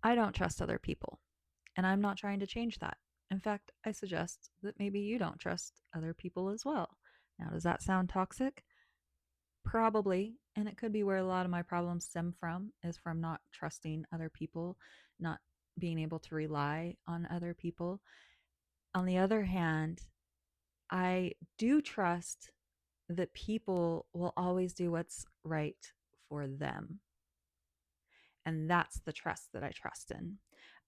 I don't trust other people, and I'm not trying to change that. In fact, I suggest that maybe you don't trust other people as well. Now, does that sound toxic? Probably. And it could be where a lot of my problems stem from, is from not trusting other people, not being able to rely on other people. On the other hand, I do trust that people will always do what's right for them. And that's the trust that I trust in.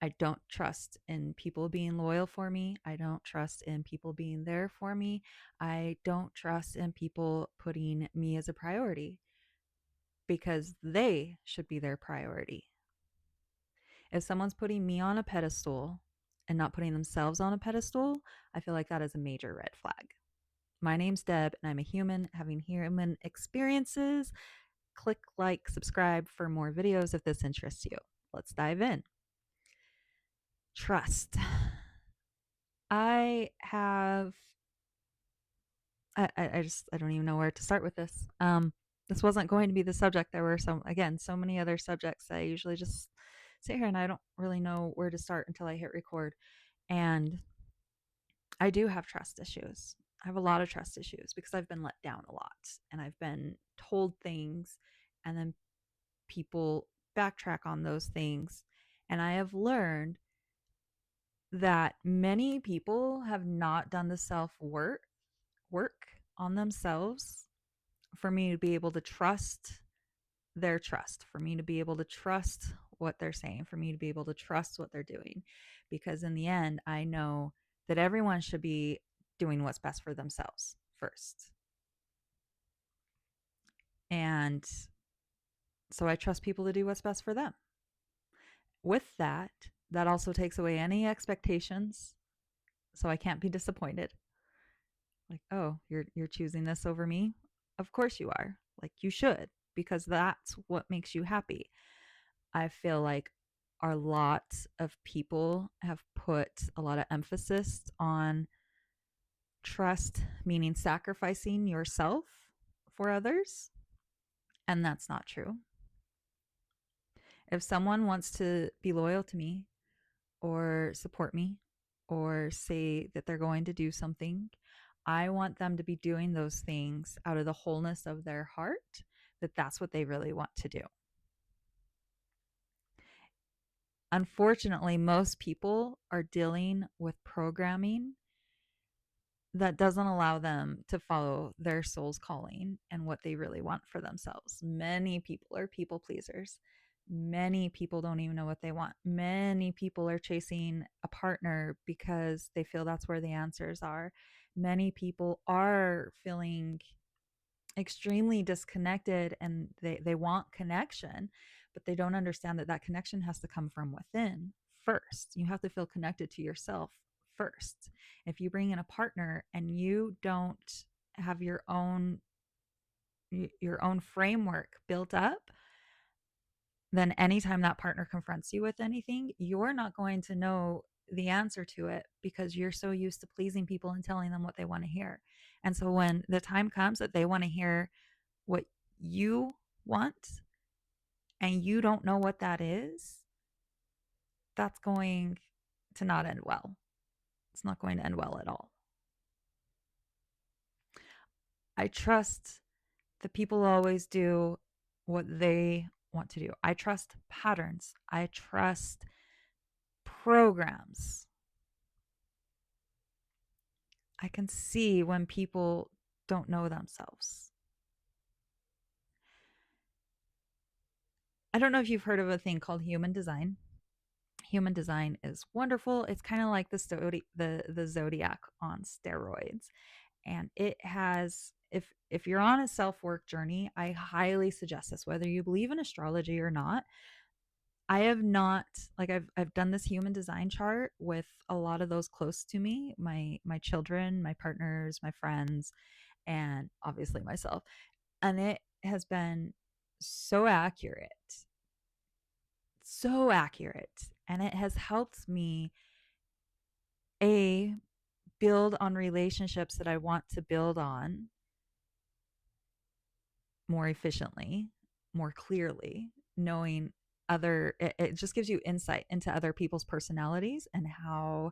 I don't trust in people being loyal for me. I don't trust in people being there for me. I don't trust in people putting me as a priority because they should be their priority. If someone's putting me on a pedestal and not putting themselves on a pedestal, I feel like that is a major red flag. My name's Deb, and I'm a human having human experiences. Click like, subscribe for more videos if this interests you. Let's dive in. Trust. I have I don't even know where to start with this. This wasn't going to be the subject. There were so many other subjects. I usually just sit here and I don't really know where to start until I hit record. And I do have trust issues. I have a lot of trust issues because I've been let down a lot and I've been told things and then people backtrack on those things. And I have learned that many people have not done the work on themselves for me to be able to trust their trust, for me to be able to trust what they're saying, for me to be able to trust what they're doing. Because in the end, I know that everyone should be doing what's best for themselves first. And so I trust people to do what's best for them. With that, that also takes away any expectations. So I can't be disappointed. Like, oh, you're choosing this over me? Of course you are. Like you should, because that's what makes you happy. I feel like a lot of people have put a lot of emphasis on trust, meaning sacrificing yourself for others, and that's not true. If someone wants to be loyal to me or support me or say that they're going to do something, I want them to be doing those things out of the wholeness of their heart, that that's what they really want to do. Unfortunately, most people are dealing with programming that doesn't allow them to follow their soul's calling and what they really want for themselves. Many people are people pleasers. Many people don't even know what they want. Many people are chasing a partner because they feel that's where the answers are. Many people are feeling extremely disconnected and they want connection, but they don't understand that that connection has to come from within first. You have to feel connected to yourself first. If you bring in a partner and you don't have your own framework built up, then anytime that partner confronts you with anything, you're not going to know the answer to it because you're so used to pleasing people and telling them what they want to hear. And so when the time comes that they want to hear what you want and you don't know what that is, that's going to not end well. It's not going to end well at all. I trust that people always do what they want to do. I trust patterns. I trust programs. I can see when people don't know themselves. I don't know if you've heard of a thing called human design. Human design is wonderful. It's kind of like the zodiac on steroids. And it has, if you're on a self-work journey, I highly suggest this, whether you believe in astrology or not. I have not, like, I've done this human design chart with a lot of those close to me, my children, my partners, my friends, and obviously myself. And it has been so accurate, so accurate. And it has helped me, A, build on relationships that I want to build on more efficiently, more clearly, knowing it just gives you insight into other people's personalities and how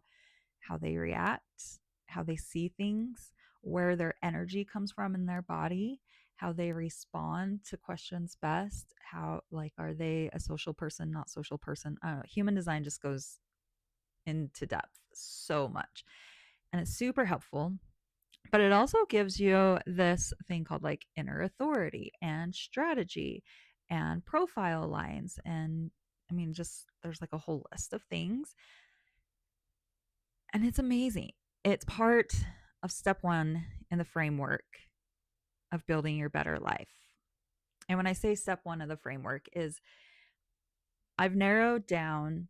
they react, how they see things, where their energy comes from in their body, how they respond to questions best, how, like, are they a social person, not social person? Human design just goes into depth so much. And it's super helpful. But it also gives you this thing called like inner authority and strategy and profile lines. And I mean, just there's like a whole list of things. And it's amazing. It's part of step one in the framework of building your better life. And when I say step one of the framework, is I've narrowed down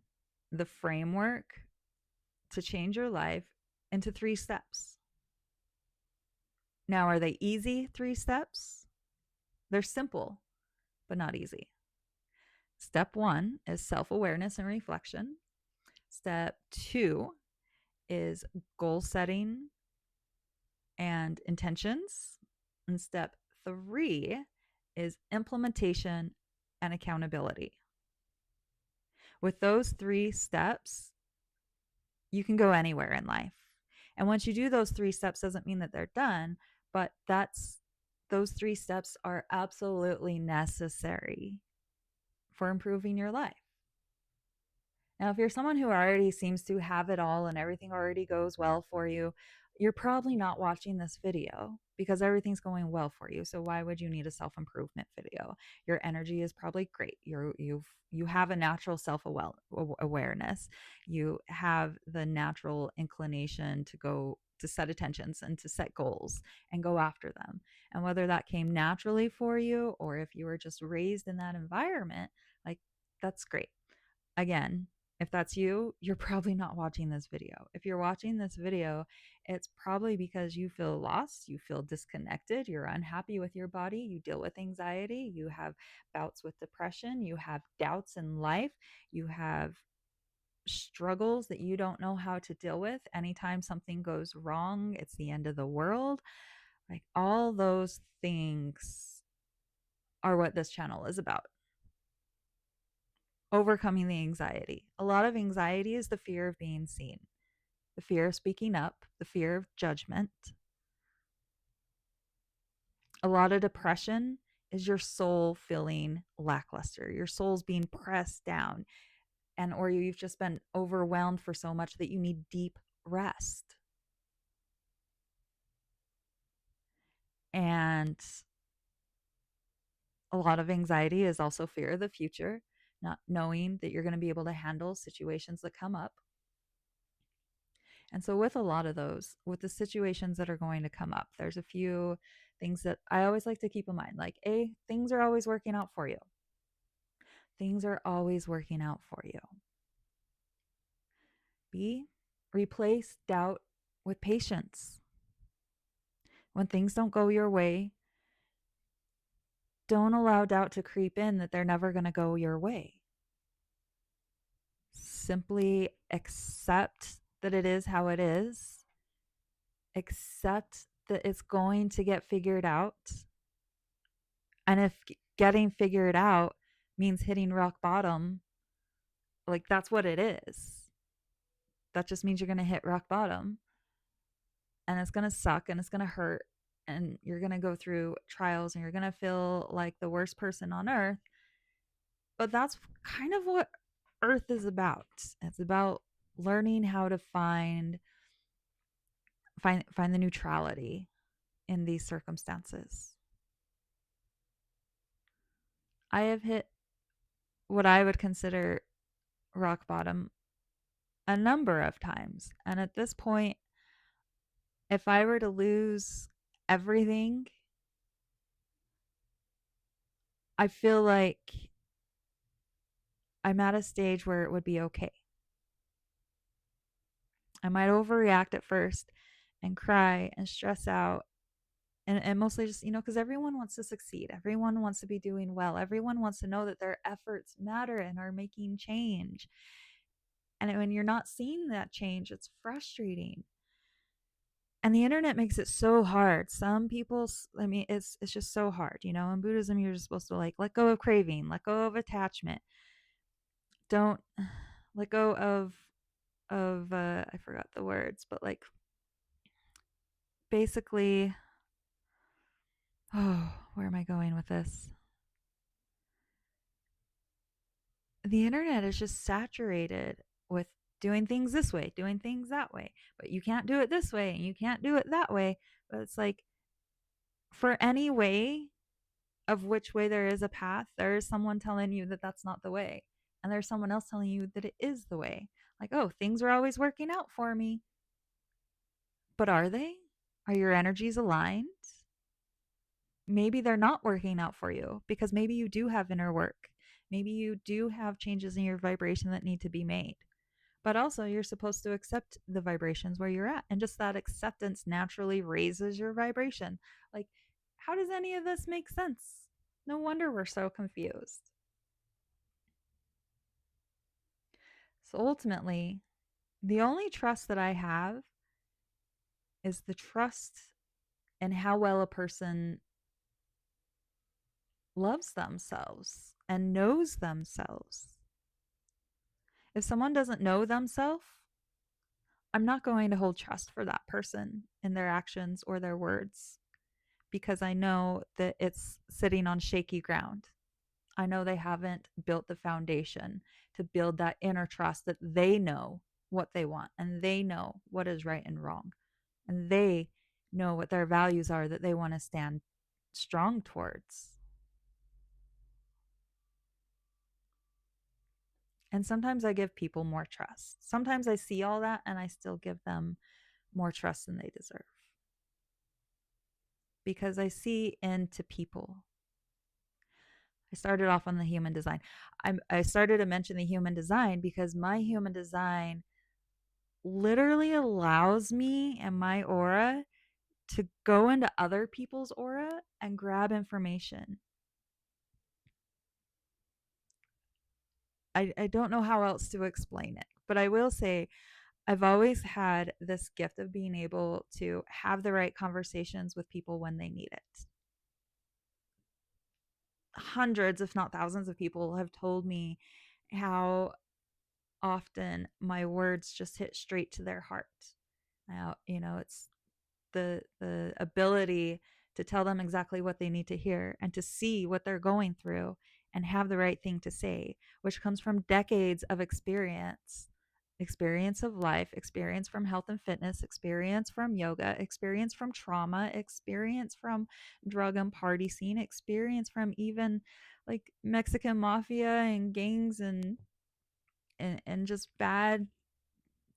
the framework to change your life into 3 steps. Now, are they easy 3 steps? They're simple, but not easy. Step one is self awareness and reflection. Step two is goal setting and intentions. And step three is implementation and accountability. With those 3 steps, you can go anywhere in life. And once you do those 3 steps, doesn't mean that they're done, but those 3 steps are absolutely necessary for improving your life. Now, if you're someone who already seems to have it all and everything already goes well for you, you're probably not watching this video because everything's going well for you. So why would you need a self-improvement video? Your energy is probably great. You have a natural self-awareness. You have the natural inclination to go to set intentions and to set goals and go after them. And whether that came naturally for you or if you were just raised in that environment, like, that's great. Again, if that's you, you're probably not watching this video. If you're watching this video, it's probably because you feel lost, you feel disconnected, you're unhappy with your body, you deal with anxiety, you have bouts with depression, you have doubts in life, you have struggles that you don't know how to deal with. Anytime something goes wrong, it's the end of the world. Like, all those things are what this channel is about. Overcoming the anxiety. A lot of anxiety is the fear of being seen, the fear of speaking up, the fear of judgment. A lot of depression is your soul feeling lackluster. Your soul's being pressed down, and or you've just been overwhelmed for so much that you need deep rest. And a lot of anxiety is also fear of the future, not knowing that you're going to be able to handle situations that come up. And so, with a lot of those, with the situations that are going to come up, there's a few things that I always like to keep in mind. Like, A, things are always working out for you. Things are always working out for you. B, replace doubt with patience. When things don't go your way, don't allow doubt to creep in that they're never going to go your way. Simply accept that it is how it is. Accept that it's going to get figured out. And if getting figured out means hitting rock bottom, like, that's what it is. That just means you're going to hit rock bottom. And it's going to suck and it's going to hurt. And you're going to go through trials and you're going to feel like the worst person on earth. But that's kind of what Earth is about. It's about learning how to find the neutrality in these circumstances. I have hit what I would consider rock bottom a number of times. And at this point, if I were to lose everything, I feel like I'm at a stage where it would be okay. I might overreact at first and cry and stress out. And mostly just, because everyone wants to succeed. Everyone wants to be doing well. Everyone wants to know that their efforts matter and are making change. And when you're not seeing that change, it's frustrating. And the internet makes it so hard. Some people, I mean, it's just so hard. In Buddhism, you're just supposed to, like, let go of craving, let go of attachment. don't let go of I forgot the words, but like basically, oh, where am I going with this? The internet is just saturated with doing things this way, doing things that way, but you can't do it this way and you can't do it that way. But it's like for any way of which way there is a path, there is someone telling you that that's not the way. And there's someone else telling you that it is the way. Like, oh, things are always working out for me. But are they? Are your energies aligned? Maybe they're not working out for you because maybe you do have inner work. Maybe you do have changes in your vibration that need to be made. But also, you're supposed to accept the vibrations where you're at. And just that acceptance naturally raises your vibration. Like, how does any of this make sense? No wonder we're so confused. So ultimately, the only trust that I have is the trust in how well a person loves themselves and knows themselves. If someone doesn't know themselves, I'm not going to hold trust for that person in their actions or their words because I know that it's sitting on shaky ground. I know they haven't built the foundation to build that inner trust that they know what they want and they know what is right and wrong. And they know what their values are that they want to stand strong towards. And sometimes I give people more trust. Sometimes I see all that and I still give them more trust than they deserve because I see into people. I started off on the human design. I started to mention the human design because my human design literally allows me and my aura to go into other people's aura and grab information. I don't know how else to explain it, but I will say I've always had this gift of being able to have the right conversations with people when they need it. Hundreds, if not thousands, of people have told me how often my words just hit straight to their heart. Now, it's the ability to tell them exactly what they need to hear and to see what they're going through and have the right thing to say, which comes from decades of experience of life, experience from health and fitness, experience from yoga, experience from trauma, experience from drug and party scene, experience from even like Mexican mafia and gangs and just bad,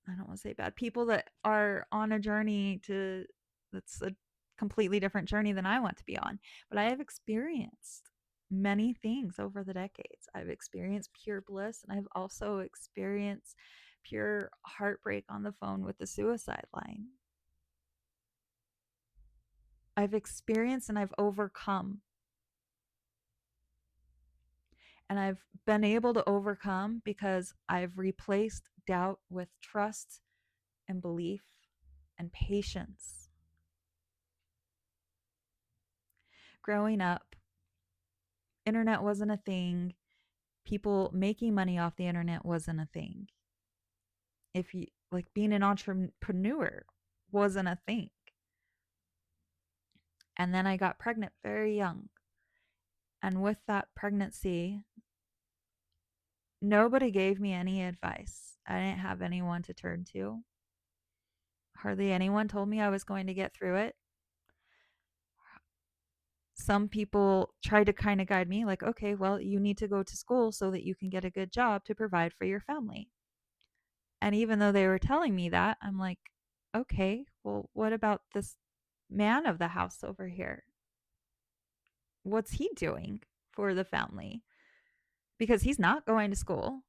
I don't want to say bad people that are on a journey to that's a completely different journey than I want to be on. But I have experienced many things over the decades. I've experienced pure bliss and I've also experienced pure heartbreak on the phone with the suicide line. I've experienced and I've overcome. And I've been able to overcome because I've replaced doubt with trust and belief and patience. Growing up, internet wasn't a thing. People making money off the internet wasn't a thing. If you like being an entrepreneur wasn't a thing. And then I got pregnant very young. And with that pregnancy, nobody gave me any advice. I didn't have anyone to turn to. Hardly anyone told me I was going to get through it. Some people tried to kind of guide me, like, okay, well, you need to go to school so that you can get a good job to provide for your family. And even though they were telling me that, I'm like, okay, well, what about this man of the house over here? What's he doing for the family? Because he's not going to school,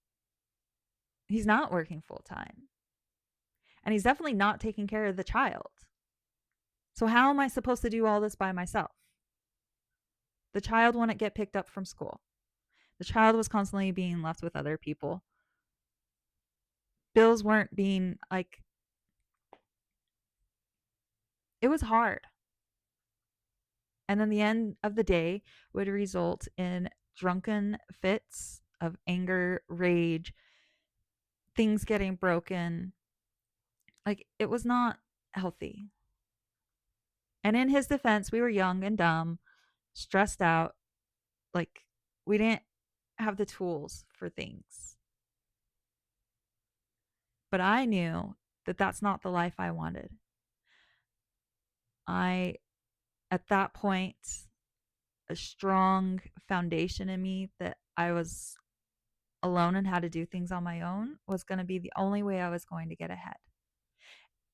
he's not working full time, and he's definitely not taking care of the child. So, how am I supposed to do all this by myself? The child wouldn't get picked up from school. The child was constantly being left with other people. Bills weren't being like, it was hard. And then the end of the day would result in drunken fits of anger, rage, things getting broken. Like, it was not healthy. And in his defense, we were young and dumb, stressed out. Like, we didn't have the tools for things. But I knew that that's not the life I wanted. I, at that point, a strong foundation in me that I was alone and had to do things on my own was going to be the only way I was going to get ahead.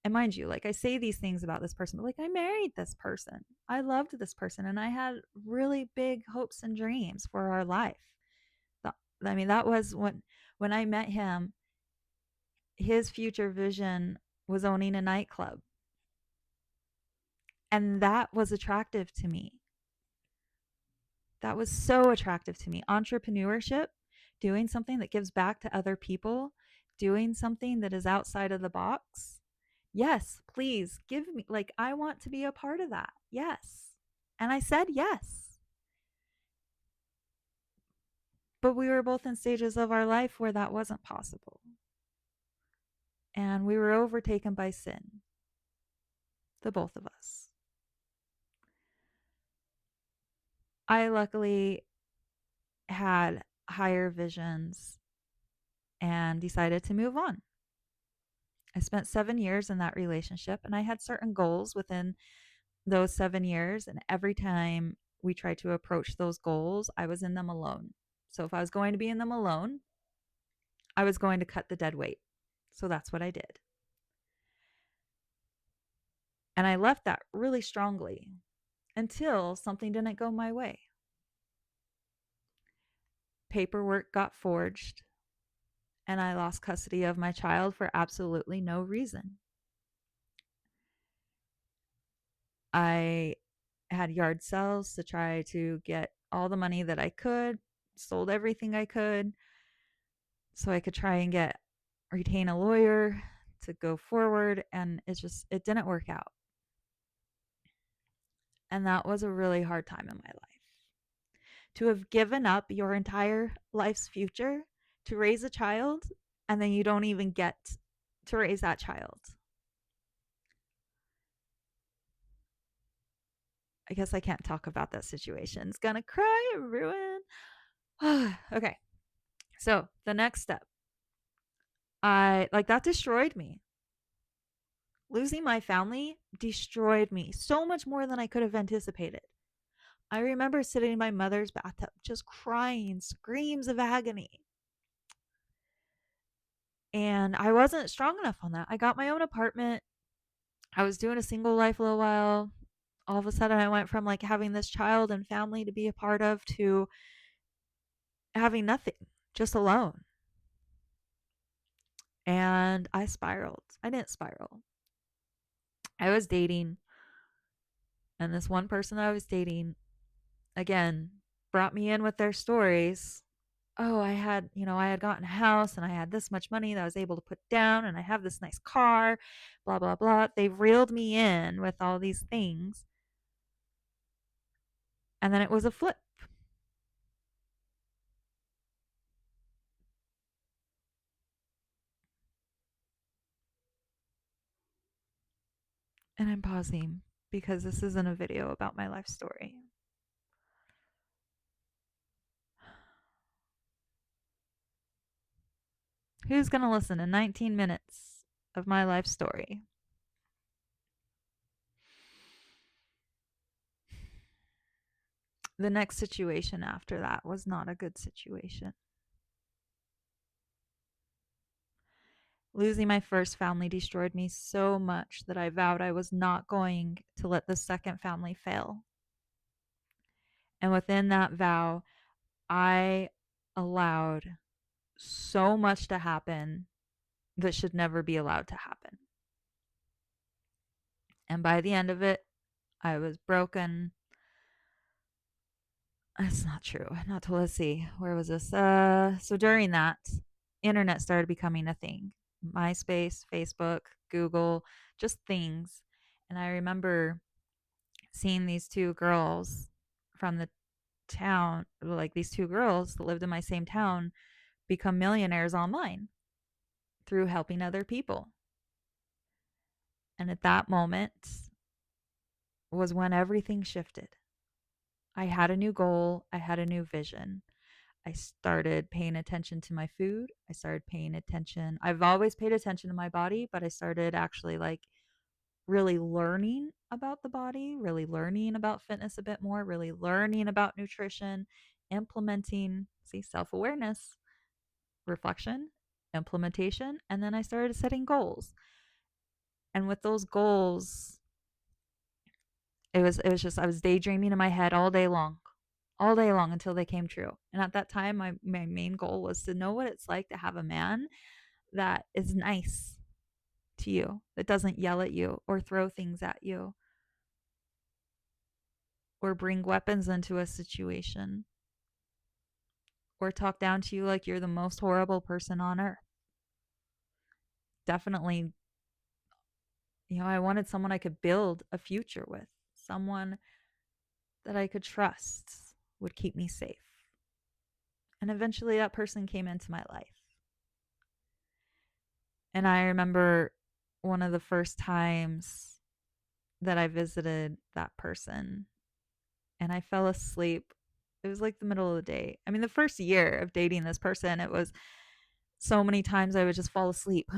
And mind you, like, I say these things about this person, but like, I married this person. I loved this person and I had really big hopes and dreams for our life. I mean, that was when I met him, his future vision was owning a nightclub. And that was attractive to me. That was so attractive to me. Entrepreneurship, doing something that gives back to other people, doing something that is outside of the box. Yes, please give me, like, I want to be a part of that. Yes. And I said yes. But we were both in stages of our life where that wasn't possible. And we were overtaken by sin, the both of us. I luckily had higher visions and decided to move on. I spent 7 years in that relationship and I had certain goals within those 7 years. And every time we tried to approach those goals, I was in them alone. So if I was going to be in them alone, I was going to cut the dead weight. So that's what I did. And I left that really strongly until something didn't go my way. Paperwork got forged and I lost custody of my child for absolutely no reason. I had yard sales to try to get all the money that I could, sold everything I could so I could try and retain a lawyer to go forward, and it didn't work out. And that was a really hard time in my life. To have given up your entire life's future to raise a child and then you don't even get to raise that child. I guess I can't talk about that situation. It's gonna cry and ruin. Okay. So the next step, that destroyed me. Losing my family destroyed me so much more than I could have anticipated. I remember sitting in my mother's bathtub just crying, screams of agony. And I wasn't strong enough on that. I got my own apartment. I was doing a single life a little while. All of a sudden, I went from like having this child and family to be a part of to having nothing, just alone. And I spiraled. I didn't spiral. I was dating, and this one person I was dating, again, brought me in with their stories. Oh, I had gotten a house and I had this much money that I was able to put down and I have this nice car, blah, blah, blah. They reeled me in with all these things. And then it was a flip. And I'm pausing because this isn't a video about my life story. Who's going to listen to 19 minutes of my life story? The next situation after that was not a good situation. Losing my first family destroyed me so much that I vowed I was not going to let the second family fail. And within that vow, I allowed so much to happen that should never be allowed to happen. And by the end of it, I was broken. That's not true. Not to, let's see, where was this? So during that, internet started becoming a thing. MySpace, Facebook, Google, just things. And I remember seeing these two girls from the town, like these two girls that lived in my same town, become millionaires online through helping other people. And at that moment was when everything shifted. I had a new goal, I had a new vision. I started paying attention to my food. I started paying attention. I've always paid attention to my body, but I started actually like really learning about the body, really learning about fitness a bit more, really learning about nutrition, implementing, see, self awareness, reflection, implementation. And then I started setting goals. And with those goals, it was just I was daydreaming in my head all day long until they came true. And at that time, my main goal was to know what it's like to have a man that is nice to you, that doesn't yell at you or throw things at you or bring weapons into a situation or talk down to you like you're the most horrible person on earth. Definitely, I wanted someone I could build a future with, someone that I could trust would keep me safe. And eventually that person came into my life. And I remember one of the first times that I visited that person and I fell asleep. It was like the middle of the day. I mean, the first year of dating this person, it was so many times I would just fall asleep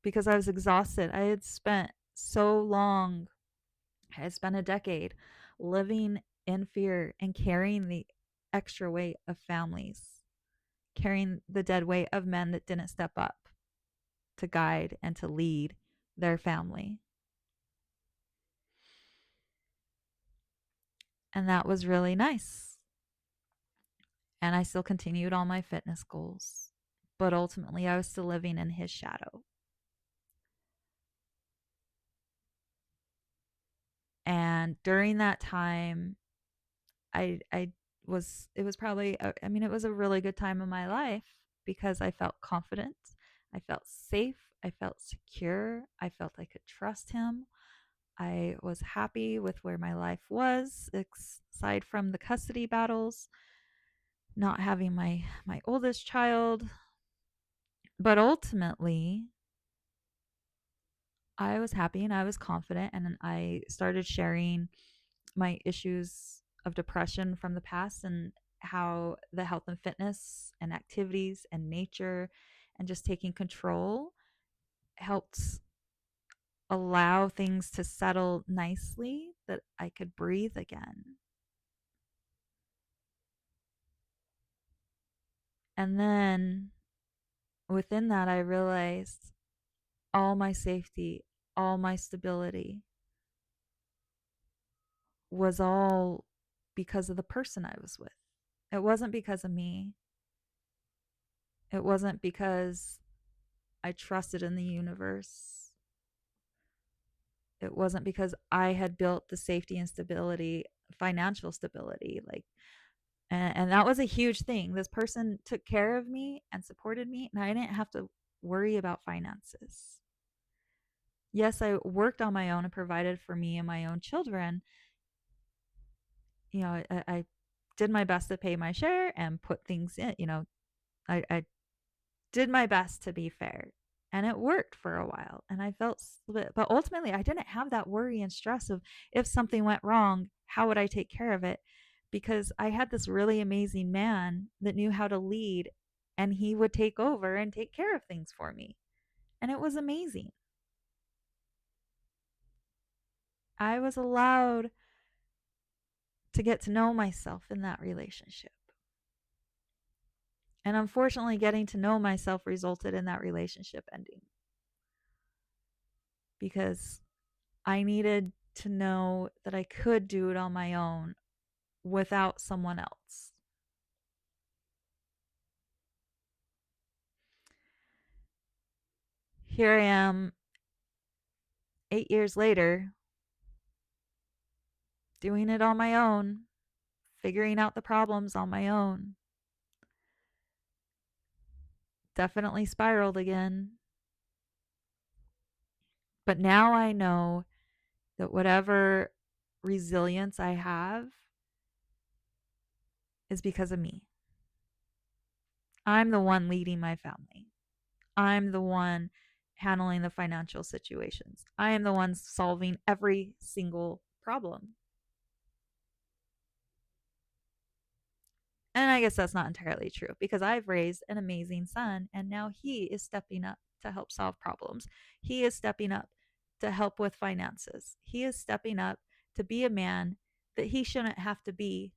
because I was exhausted. I had spent so long, I had spent a decade living in fear and carrying the extra weight of families, carrying the dead weight of men that didn't step up to guide and to lead their family. And that was really nice. And I still continued all my fitness goals. But ultimately, I was still living in his shadow. And during that time, I was, it was probably, I mean, it was a really good time in my life because I felt confident. I felt safe. I felt secure. I felt I could trust him. I was happy with where my life was, aside from the custody battles, not having my oldest child. But ultimately, I was happy and I was confident, and I started sharing my issues of depression from the past and how the health and fitness and activities and nature and just taking control helped allow things to settle nicely, that I could breathe again. And then within that, I realized all my safety, all my stability was all because of the person I was with. It wasn't because of me. It wasn't because I trusted in the universe. It wasn't because I had built the safety and stability, financial stability. And that was a huge thing. This person took care of me and supported me, and I didn't have to worry about finances. Yes, I worked on my own and provided for me and my own children. I did my best to pay my share and put things in. I did my best to be fair, and it worked for a while, and I felt split, but ultimately I didn't have that worry and stress of, if something went wrong, how would I take care of it, because I had this really amazing man that knew how to lead, and he would take over and take care of things for me, and it was amazing. I was allowed to get to know myself in that relationship, and unfortunately getting to know myself resulted in that relationship ending because I needed to know that I could do it on my own without someone else. Here I am 8 years later, doing it on my own, figuring out the problems on my own. Definitely spiraled again. But now I know that whatever resilience I have is because of me. I'm the one leading my family. I'm the one handling the financial situations. I am the one solving every single problem. And I guess that's not entirely true because I've raised an amazing son and now he is stepping up to help solve problems. He is stepping up to help with finances. He is stepping up to be a man that he shouldn't have to be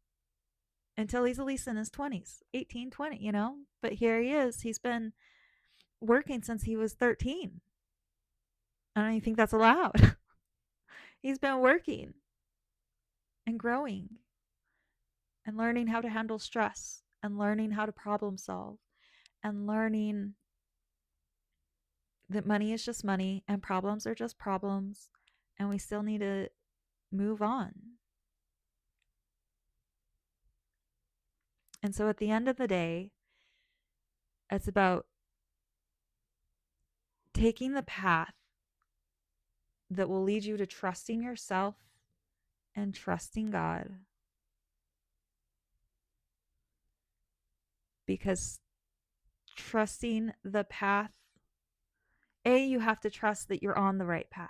until he's at least in his 20s, 18, 20, you know? But here he is. He's been working since he was 13. I don't even think that's allowed. He's been working and growing and learning how to handle stress and learning how to problem solve and learning that money is just money and problems are just problems and we still need to move on. And so at the end of the day, it's about taking the path that will lead you to trusting yourself and trusting God. Because trusting the path, you have to trust that you're on the right path.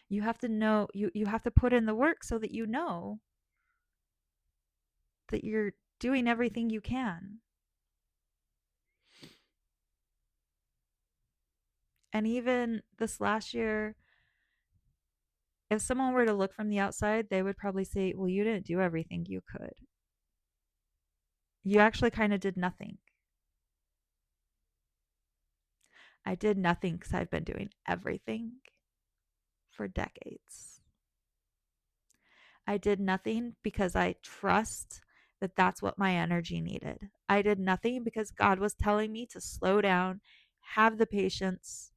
You have to know, you have to put in the work so that you know that you're doing everything you can. And even this last year, if someone were to look from the outside, they would probably say, well, you didn't do everything you could. You actually kind of did nothing. I did nothing because I've been doing everything for decades. I did nothing because I trust that that's what my energy needed. I did nothing because God was telling me to slow down, have the patience,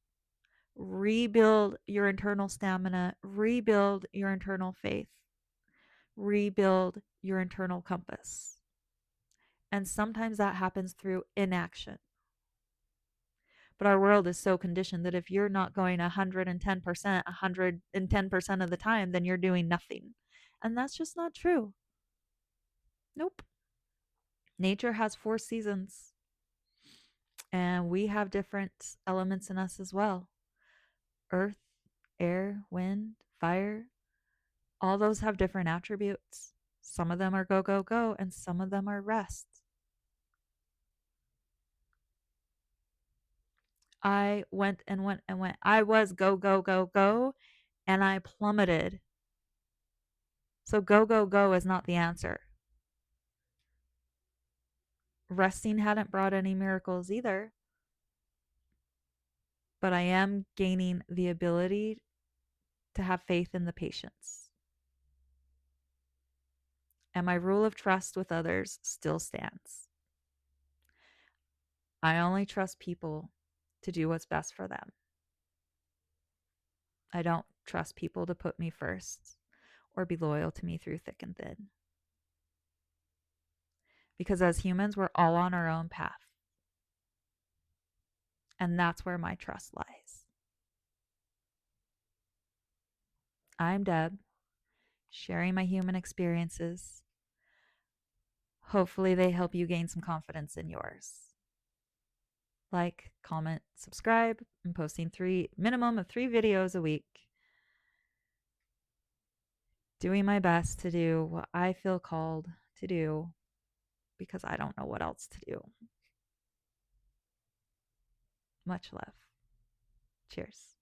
rebuild your internal stamina, rebuild your internal faith, rebuild your internal compass. And sometimes that happens through inaction. But our world is so conditioned that if you're not going 110%, 110% of the time, then you're doing nothing. And that's just not true. Nope. Nature has 4 seasons, and we have different elements in us as well: earth, air, wind, fire. All those have different attributes. Some of them are go, go, go, and some of them are rest. I went and went and went. I was go, go, go, go, and I plummeted. So go, go, go is not the answer. Resting hadn't brought any miracles either, but I am gaining the ability to have faith in the patience. And my rule of trust with others still stands. I only trust people to do what's best for them. I don't trust people to put me first or be loyal to me through thick and thin. Because as humans, we're all on our own path. And that's where my trust lies. I'm Deb, sharing my human experiences. Hopefully, they help you gain some confidence in yours. Like, comment, subscribe. I'm posting minimum of 3 videos a week. Doing my best to do what I feel called to do because I don't know what else to do. Much love. Cheers.